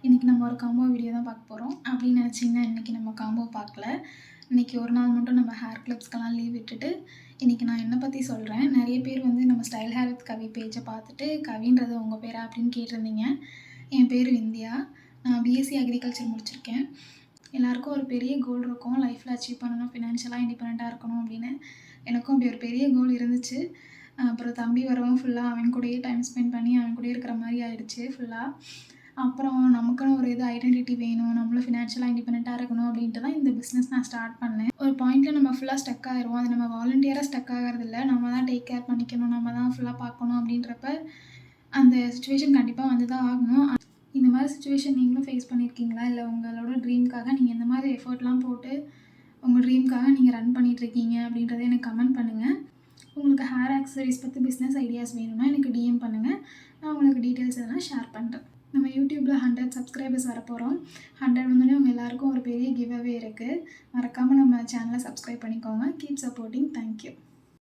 இன்றைக்கி நம்ம ஒரு காம்போ வீடியோ தான் பார்க்க போகிறோம். அப்படின்னு நினச்சிங்கன்னா இன்றைக்கி நம்ம காம்போ பார்க்கல. இன்றைக்கி ஒரு நாள் மட்டும் நம்ம ஹேர் கிளிப்ஸ்க்கெல்லாம் லீவ் விட்டுட்டு, இன்றைக்கி நான் என்னை பற்றி சொல்கிறேன். நிறைய பேர் வந்து நம்ம ஸ்டைல் ஹேர் வித் கவி பேஜை பார்த்துட்டு, கவின்றது உங்கள் பேரா அப்படின்னு கேட்டிருந்தீங்க. என் பேர் விந்தியா. நான் பிஎஸ்சி அக்ரிகல்ச்சர் முடிச்சிருக்கேன். எல்லாருக்கும் ஒரு பெரிய கோல் இருக்கும், லைஃப்பில் அச்சீவ் பண்ணணும், ஃபினான்ஷியலாக இண்டிபெண்ட்டாக இருக்கணும் அப்படின்னு. எனக்கும் அப்படி ஒரு பெரிய கோல் இருந்துச்சு. அப்புறம் தம்பி வரவும் ஃபுல்லாக அவன் கூடயே டைம் ஸ்பெண்ட் பண்ணி அவன் கூடயே இருக்கிற மாதிரி ஆயிடுச்சு ஃபுல்லாக. அப்புறம் நமக்குன்னு ஒரு ஐடென்டிட்டி வேணும், நம்மளும் ஃபினான்ஷியலாக இண்டிபெண்ட்டாக இருக்கணும் அப்படின்ட்டு தான் இந்த பிஸ்னஸ் நான் ஸ்டார்ட் பண்ணேன். ஒரு பாயிண்ட்டில் நம்ம ஃபுல்லாக ஸ்டக் ஆகிருவோம். அது நம்ம வாலண்டியராக ஸ்டக் ஆகிறதில்ல, நம்ம தான் டேக் கேர் பண்ணிக்கணும், நம்ம தான் ஃபுல்லாக பார்க்கணும் அப்படின்றப்ப அந்த சுச்சுவேஷன் கண்டிப்பாக வந்து தான் ஆகணும். இந்த மாதிரி சுச்சுவேஷன் நீங்களும் ஃபேஸ் பண்ணியிருக்கீங்களா? இல்லை உங்களோட ட்ரீம்க்காக நீங்கள் எந்த மாதிரி எஃபர்ட்லாம் போட்டு உங்கள் ட்ரீம்க்காக நீங்கள் ரன் பண்ணிகிட்ருக்கீங்க அப்படின்றத எனக்கு கமெண்ட் பண்ணுங்கள். உங்களுக்கு ஹேர் ஆக்சசரிஸ் பற்றி பிஸ்னஸ் ஐடியாஸ் வேணும்னா எனக்கு டிஎம் பண்ணுங்கள். நான் உங்களுக்கு டீட்டெயில்ஸ் எதனா ஷேர் பண்ணுறேன். நம்ம யூடியூப்பில் 100 சப்ஸ்கிரைபர்ஸ் வரப்போகிறோம். 100 வந்தோடனே உங்கள் எல்லாேருக்கும் ஒரு பெரிய கிவ் அவே இருக்குது. மறக்காமல் நம்ம சேனலை சப்ஸ்கிரைப் பண்ணிக்கோங்க. Keep supporting. தேங்க்யூ.